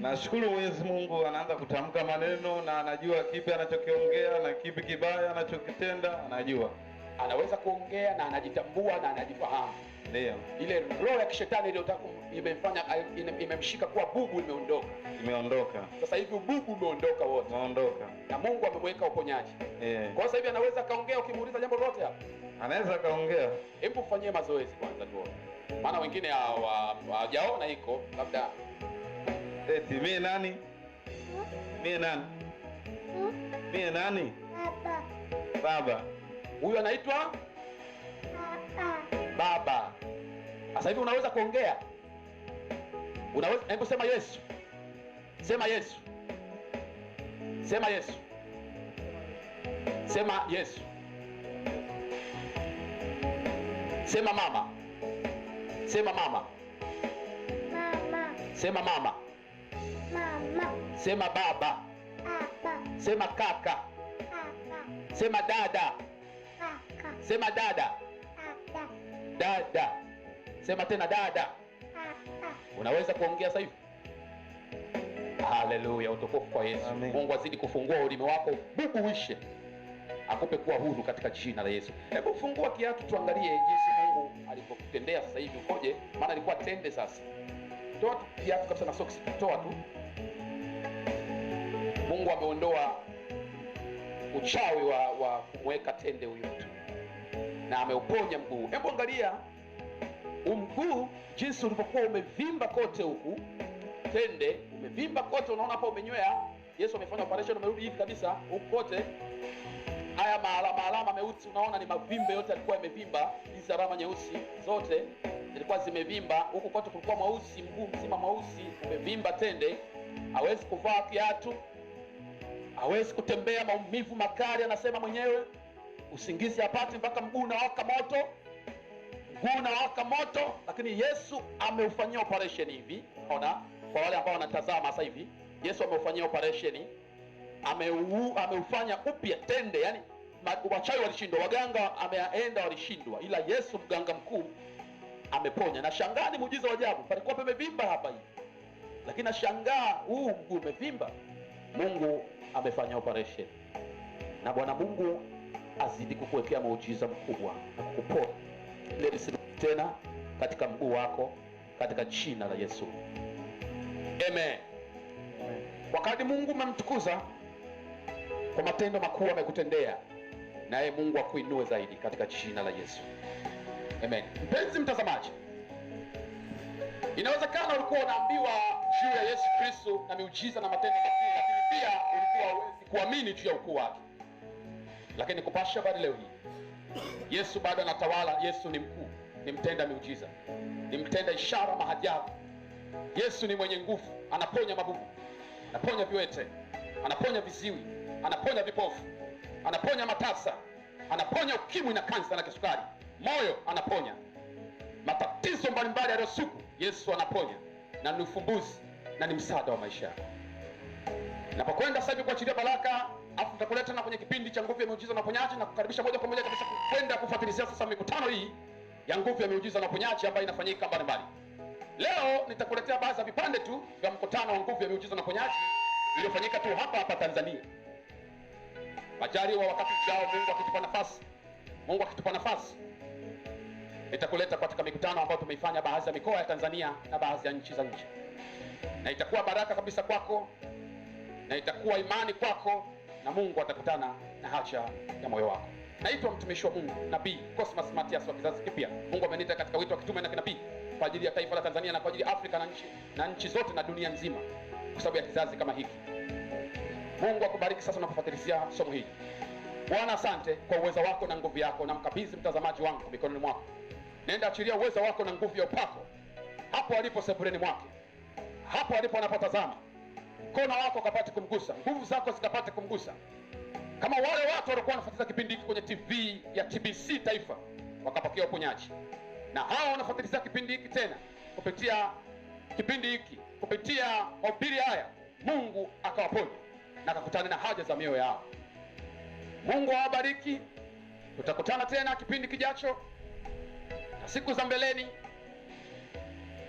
nashukuru Mwenyezi Mungu anaanza kutamka maneno na anajua kipi anachokiongea na kipi kibaya anachokitenda anajua. Anaweza kuongea na anajitambua na anajifahamu. Ile roho ya kishetani ile imemfanya imemshika kuwa bubu imeondoka. Sasa hivi bubu umeondoka wote. Na Mungu amemweka uponyaji. Kwa sasa hivi anaweza kaongea ukimuuliza jambo lolote hapa. Anaweza kaongea. Hebu fanyie mazoezi kwanza tuone. Maana wengine hawajaona iko labda mimi nani? Mimi nani? Baba. Huyu anaitwa Baba. Sasa hivi unaweza kuongea? Unaweza, hebu sema Yesu. Sema Yesu. Sema Yesu. Sema Yesu. Sema mama. Sema mama. Mama. Sema mama. Mama. Sema baba. Papa. Sema kaka. Kaka. Sema dada. Kaka. Sema dada. Dada. Dada. Sema tena dada. Papa. Unaweza kuongea sasa hivi? Haleluya, utukufu kwa Yesu. Amen. Mungu azidi kufungua ulimi wako, bubu uishe, akupe kuwa huru katika jina la Yesu. Hebu fungua kiatu tuangalie jinsi Mungu alivyokutendea sasa hivi ukoje, maana ilikuwa tende sasa. Toa tu kiatu kabisa na socks, toa tu. Mungu ameondoa uchawi wa kumweka tende huyu mtu na ameuponya mguu. Hebu angalia mguu jinsi ulivyokuwa umevimba kote huku, tende umevimba kote, unaona hapa umenywea. Yesu amefanya operation, umerudi hivi kabisa huku kote. Haya alama meusi unaona ni mavimbe yote yalikuwa yamevimba. Hizi alama nyeusi zote zilikuwa zimevimba huku kote, kulikuwa mweusi, mguu mzima mweusi umevimba tende. Hawezi kuvaa kiatu, hawezi kutembea, maumivu makali anasema mwenyewe, usingizi hapati mpaka mguu unawaka moto, mguu unawaka moto. Lakini Yesu ameufanyia operation hivi, unaona, kwa wale ambao wanatazama sasa hivi, Yesu ameufanyia operation, ameufanya upya tende. Yani wachawi walishindwa, waganga ameenda walishindwa, ila Yesu mganga mkuu ameponya. Na shangaa ni muujiza wa ajabu, palikuwa pamevimba hapa hivi, lakini nashangaa huu mguu umevimba. Mungu amefanya operation, na Bwana Mungu azidi kukuwekea muujiza mkubwa na kukuponya tena katika mguu wako katika jina la Yesu. Amen. Wakati Mungu umemtukuza kwa matendo makuu amekutendea, naye Mungu akuinue zaidi katika jina la Yesu. Amen. Mpenzi mtazamaji, inawezekana ulikuwa unaambiwa juu ya Yesu Kristo na miujiza na matendo makuu, lakini pia ulikuwa huwezi kuamini juu ya ukuu wake. Lakini kupasha habari leo hii, Yesu bado anatawala. Yesu ni mkuu, ni mtenda miujiza, ni mtenda ishara maajabu. Yesu ni mwenye nguvu, anaponya mabubu, anaponya viwete, anaponya viziwi, anaponya vipofu, anaponya matasa, anaponya ukimwi na kansa na kisukari, moyo anaponya, matatizo mbalimbali yaliyosugu Yesu anaponya, na ni ufumbuzi na ni msaada wa maisha. Napokwenda sasa hivi kuachilia baraka, afu nitakuleta na kwenye kipindi cha nguvu ya miujiza na uponyaji, na kukaribisha moja kwa moja kabisa kwenda kufuatilia sasa mikutano hii ya nguvu ya miujiza na uponyaji ambayo inafanyika mbalimbali. Leo nitakuletea baadhi ya vipande tu vya mkutano wa nguvu ya miujiza na uponyaji iliyofanyika tu hapa Tanzania. Majaliwa wakati ujao, Mungu akitupa nafasi, nitakuleta katika mikutano ambayo tumeifanya baadhi ya mikoa ya Tanzania na baadhi ya nchi za nje, na itakuwa baraka kabisa kwako, na itakuwa imani kwako, na Mungu atakutana na haja ya moyo wako. Naitwa mtumishi wa Mungu Nabii Cosmas Matias wa kizazi kipya. Mungu ameniita katika wito wa kitume na kinabii kwa ajili ya taifa la Tanzania na kwa ajili ya Afrika na nchi zote na dunia nzima, kwa sababu ya kizazi kama hiki. Mungu akubariki sasa unapofuatilia somo hili. Bwana, asante kwa uwezo wako na nguvu yako, na mkabidhi mtazamaji wangu mikononi mwako. Nenda achilia uwezo wako na nguvu ya upako hapo alipo sebuleni mwake, hapo alipo anapotazama. Mkono wako kapate kumgusa, nguvu zako zikapate kumgusa, kama wale watu walikuwa wanafuatilia kipindi hiki kwenye TV ya TBC Taifa wakapokea uponyaji, na hao wanafuatilia kipindi hiki tena kupitia kipindi hiki, kupitia mahubiri haya, Mungu akawaponya na akakutana na haja za mioyo yao. Mungu awabariki. Tutakutana tena kipindi kijacho na siku za mbeleni.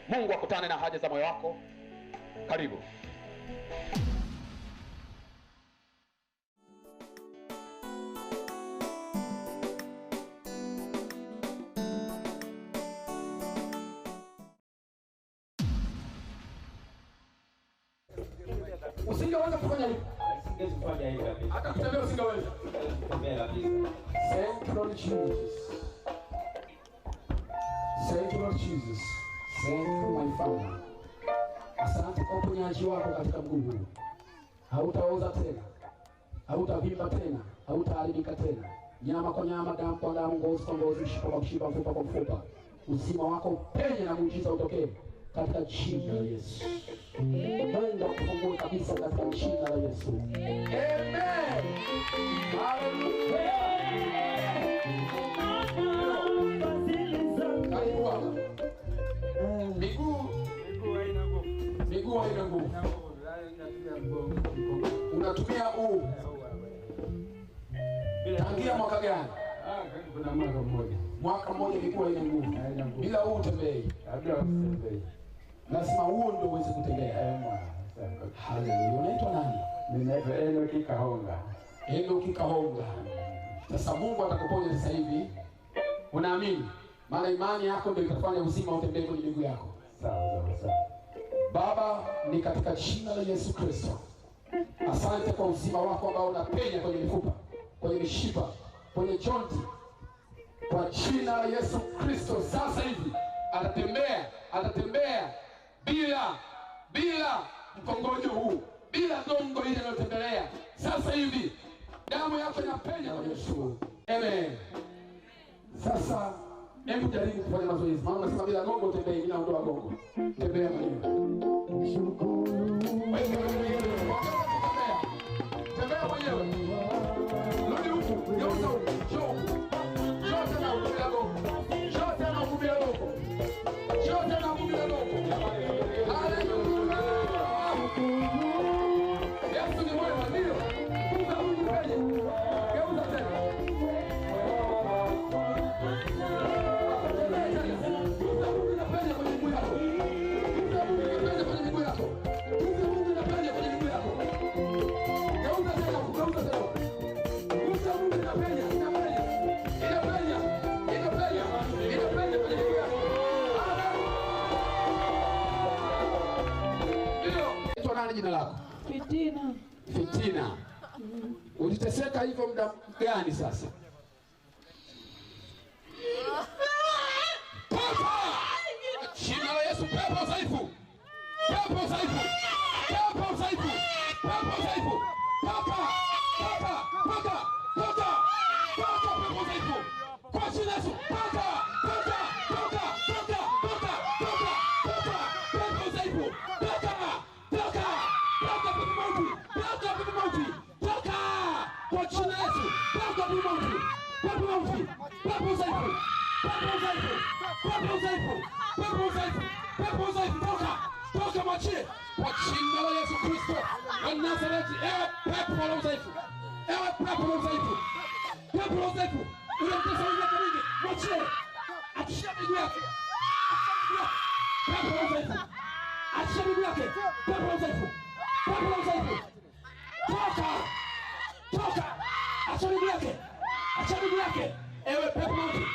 Mungu akutane na haja za moyo wako. Karibu. Usingeweza kufanya hivi. Hata kutembea usingeweza. Thank you Lord Jesus. Thank you Lord Jesus. Thank you my Father. Asante kwa uponyaji wako katika mguu huu. Hautaoza tena, hautavimba tena, hautaharibika tena. Nyama kwa nyama, damu kwa damu, ngozi kwa ngozi, mshipa kwa mshipa, mfupa kwa mfupa. Uzima wako upenye na muujiza utokee katika jina la Yesu. Mungu akufungue kabisa katika jina la Yesu. Amen. Hallelujah. au haina nguvu? Unatumia huu. Tangia mwaka gani? Kuna mwaka mmoja. Mwaka mmoja miguu haina nguvu. Bila huu utembei. Lazima huo ndio uweze kutembea. Haleluya. Unaitwa nani? Ninaitwa Enoki Kahonga. Enoki Kahonga. Sasa Mungu atakuponya sasa hivi. Unaamini? Maana imani yako ndio itakufanya uzima utembee kwenye miguu yako. Sawa. Baba, ni katika jina la Yesu Kristo. Asante kwa uzima wako ambao unapenya kwenye mifupa, kwenye mishipa, kwenye jonti. Kwa jina la Yesu Kristo sasa hivi atatembea bila mkongojo huu, bila gongo hili linalotembelea. Sasa hivi damu yako inapenya kwa Yesu. Amen. Sasa hebu jaribu kufanya mazoezi. Maana unasema bila gongo utembee, mimi naondoa gongo. Tembea mwenyewe. Tembea mwenyewe. Rudi huku, geuza huku. Njoo tena huku bila gongo. Njoo tena huku bila gongo. Njoo tena huku bila gongo. Haleluya. Yesu ni mwema, ndio. Geuza huku penye. Geuza tena. Jina lako? Fitina. Uliteseka hivyo muda gani sasa? Jina la Yesu, pepo dhaifu. Pepo dhaifu. Pepo dhaifu. Pepo dhaifu. Toka. Pepo dhaifu. Kwa jina la Yesu, toka. Pepo dhaifu. Toka machie kwa jina la Yesu Kristo wa Nazareti. Ewe pepo la udhaifu, unamtesa miaka mingi, mwachie, achia miguu yake, pepo la udhaifu, achia miguu yake, pepo la udhaifu, toka, achia miguu yake, ewe pepo la udhaifu,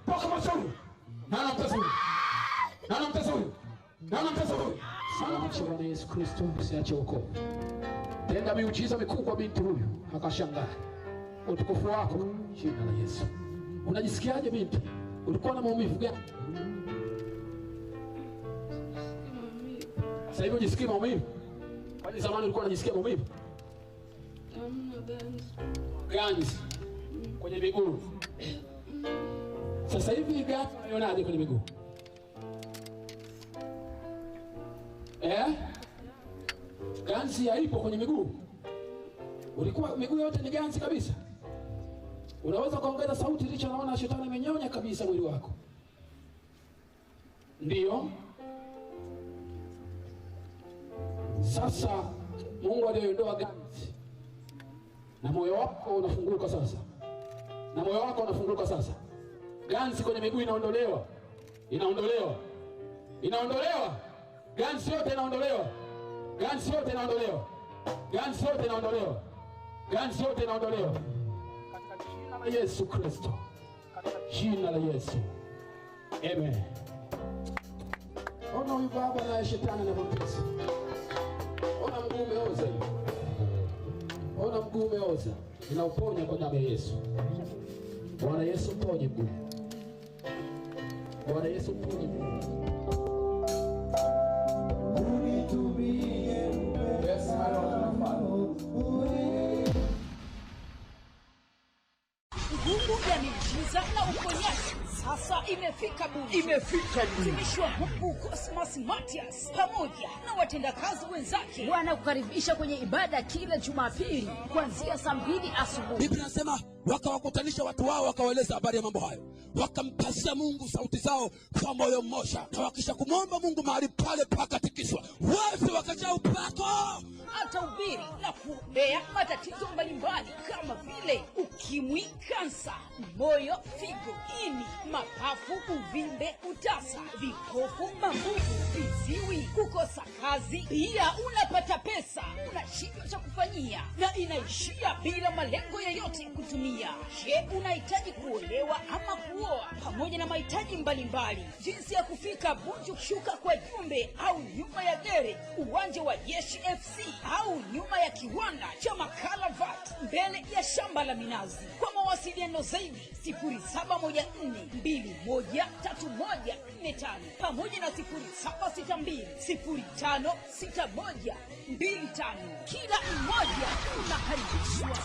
toka mashauri. Nana mtesa huyu. Sana Bwana Yesu Kristo, usiache wokovu. Tenda miujiza mikuu kwa binti huyu, akashangaa utukufu wako, jina la Yesu. Unajisikiaje binti? Ulikuwa na maumivu gani? Sasa hivi ujisikii maumivu? Kwani zamani ulikuwa unajisikia maumivu? Ganzi kwenye miguu. Sasa hivi ganzi unaionaje kwenye miguu? Ganzi haipo kwenye miguu. Ulikuwa miguu yote ni ganzi kabisa. Unaweza kuongeza sauti licha naona shetani amenyonya kabisa mwili wako. Ndio. Sasa Mungu aliondoa ganzi. Na moyo wako unafunguka sasa. Ganzi kwenye miguu inaondolewa. Ganzi yote inaondolewa. Katika jina la Yesu Kristo. Jina la Yesu. Amen. Ona huyu baba na shetani anapotesa. Ona mguu umeoza hivi. Ninauponya kwa damu ya Yesu. Bwana Yesu ponye mguu. Yes, my Lord and my Father. Nguvu ya miujiza na uponyaji Sasa imefika mtumishi wa Mungu Cosmas Matias pamoja na watendakazi wenzake wanakukaribisha kwenye ibada kila Jumapili kuanzia saa 2 asubuhi. Biblia inasema wakawakutanisha watu wao, wakawaeleza habari ya mambo hayo, wakampazia Mungu sauti zao kwa moyo mmoja, na wakisha kumwomba Mungu mahali pale pakatikiswa, wote wakajaa upako. Atahubiri na kuombea matatizo mbalimbali kama vile ukimwi, kansa, moyo, figo, ini, mapafu, uvimbe, utasa, vikofu, mabubu, viziwi, kukosa kazi. Pia unapata pesa, unashindwa cha kufanyia na inaishia bila malengo yoyote kutumia. Je, unahitaji kuolewa ama kuoa pamoja na mahitaji mbalimbali? Jinsi ya kufika Bunju, shuka kwa Jumbe au nyuma ya gere uwanja wa Jeshi FC au nyuma ya kiwanda cha Makala VAT mbele ya shamba la minazi. Kwa mawasiliano zaidi 0714213145 pamoja na 0762056125. Kila mmoja unakaribishwa.